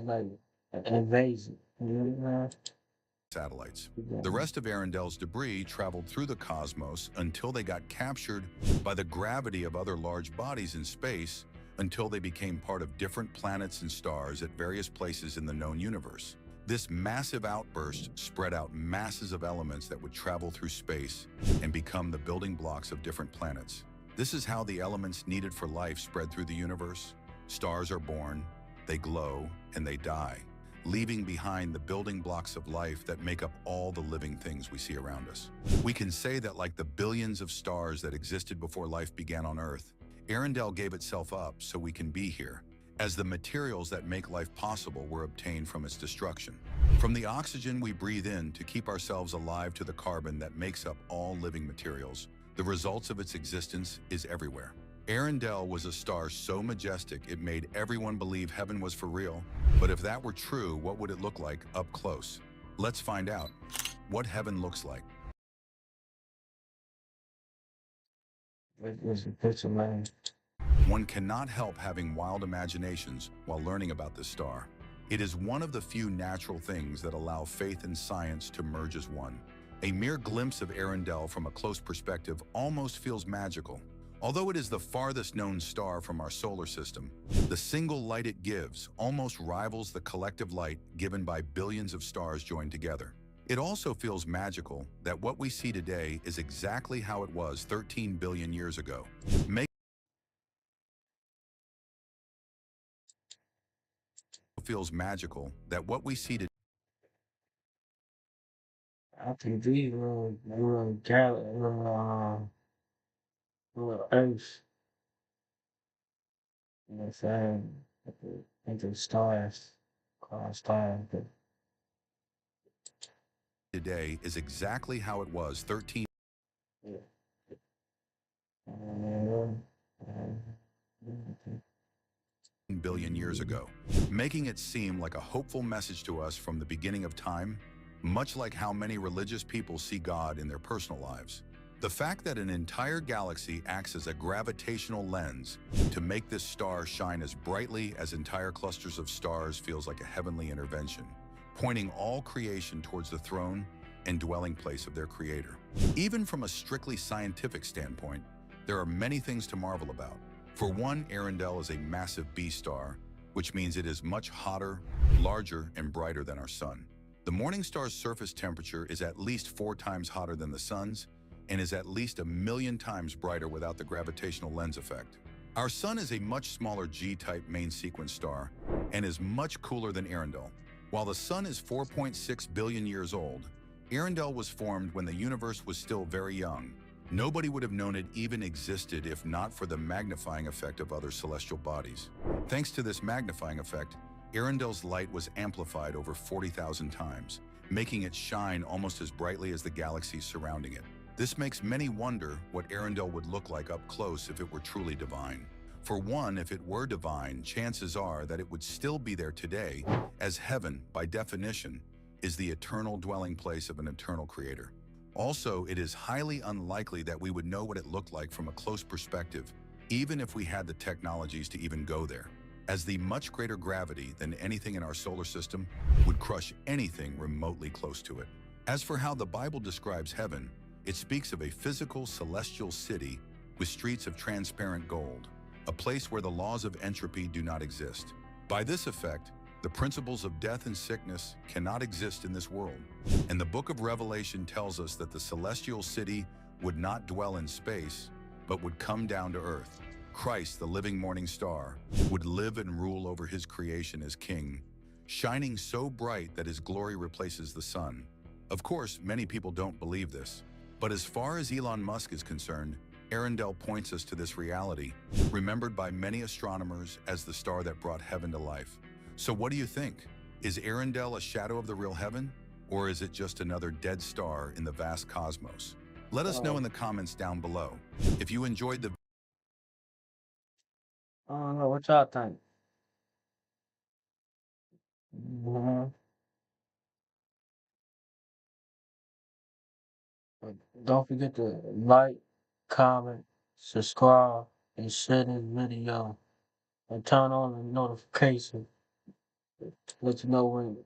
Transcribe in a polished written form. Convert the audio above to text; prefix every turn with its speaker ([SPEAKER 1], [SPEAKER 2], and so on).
[SPEAKER 1] like invasion. You know?
[SPEAKER 2] Satellites.
[SPEAKER 1] Yeah.
[SPEAKER 2] The rest of Arendel's debris traveled through the cosmos until they got captured by the gravity of other large bodies in space until they became part of different planets and stars at various places in the known universe. This massive outburst spread out masses of elements that would travel through space and become the building blocks of different planets. This is how the elements needed for life spread through the universe. Stars are born, they glow, and they die, leaving behind the building blocks of life that make up all the living things we see around us. We can say that like the billions of stars that existed before life began on Earth, Arendelle gave itself up so we can be here, as the materials that make life possible were obtained from its destruction. From the oxygen we breathe in to keep ourselves alive to the carbon that makes up all living materials, the results of its existence is everywhere. Arendelle was a star so majestic it made everyone believe heaven was for real. But if that were true, what would it look like up close? Let's find out what heaven looks like.
[SPEAKER 1] It's a picture, man.
[SPEAKER 2] One cannot help having wild imaginations while learning about this star. It is one of the few natural things that allow faith and science to merge as one. A mere glimpse of Arendelle from a close perspective almost feels magical. Although it is the farthest known star from our solar system, the single light it gives almost rivals the collective light given by billions of stars joined together. It also feels magical that what we see today is exactly how it was 13 billion years ago. Feels magical that what we see today
[SPEAKER 1] I think these little Earths, you know what I'm saying? Into stars, called stars. But
[SPEAKER 2] is exactly how it was 13
[SPEAKER 1] yeah. Um, um,
[SPEAKER 2] billion years ago, making it seem like a hopeful message to us from the beginning of time, much like how many religious people see God in their personal lives. The fact that an entire galaxy acts as a gravitational lens to make this star shine as brightly as entire clusters of stars feels like a heavenly intervention, pointing all creation towards the throne and dwelling place of their creator. Even from a strictly scientific standpoint, there are many things to marvel about. For one, Arendelle is a massive B star, which means it is much hotter, larger, and brighter than our sun. The morning star's surface temperature is at least 4 times hotter than the sun's and is at least 1,000,000 times brighter without the gravitational lens effect. Our sun is a much smaller G-type main sequence star and is much cooler than Arendelle. While the sun is 4.6 billion years old, Arendelle was formed when the universe was still very young. Nobody would have known it even existed if not for the magnifying effect of other celestial bodies. Thanks to this magnifying effect, Arendelle's light was amplified over 40,000 times, making it shine almost as brightly as the galaxies surrounding it. This makes many wonder what Arendelle would look like up close if it were truly divine. For one, if it were divine, chances are that it would still be there today, as heaven, by definition, is the eternal dwelling place of an eternal creator. Also, it is highly unlikely that we would know what it looked like from a close perspective, even if we had the technologies to even go there, as the much greater gravity than anything in our solar system would crush anything remotely close to it. As for how the Bible describes heaven, it speaks of a physical celestial city with streets of transparent gold, a place where the laws of entropy do not exist. By this effect, the principles of death and sickness cannot exist in this world. And the book of Revelation tells us that the celestial city would not dwell in space, but would come down to earth. Christ, the living morning star, would live and rule over his creation as king, shining so bright that his glory replaces the sun. Of course, many people don't believe this, but as far as Elon Musk is concerned, Arendelle points us to this reality, remembered by many astronomers as the star that brought heaven to life. So what do you think? Is Arendelle a shadow of the real heaven, or is it just another dead star in the vast cosmos? Let us know in the comments down below. If you enjoyed the
[SPEAKER 1] I don't know what y'all think. Mhm. But don't forget to like, comment, subscribe, and share this video, and turn on the notification. let you know when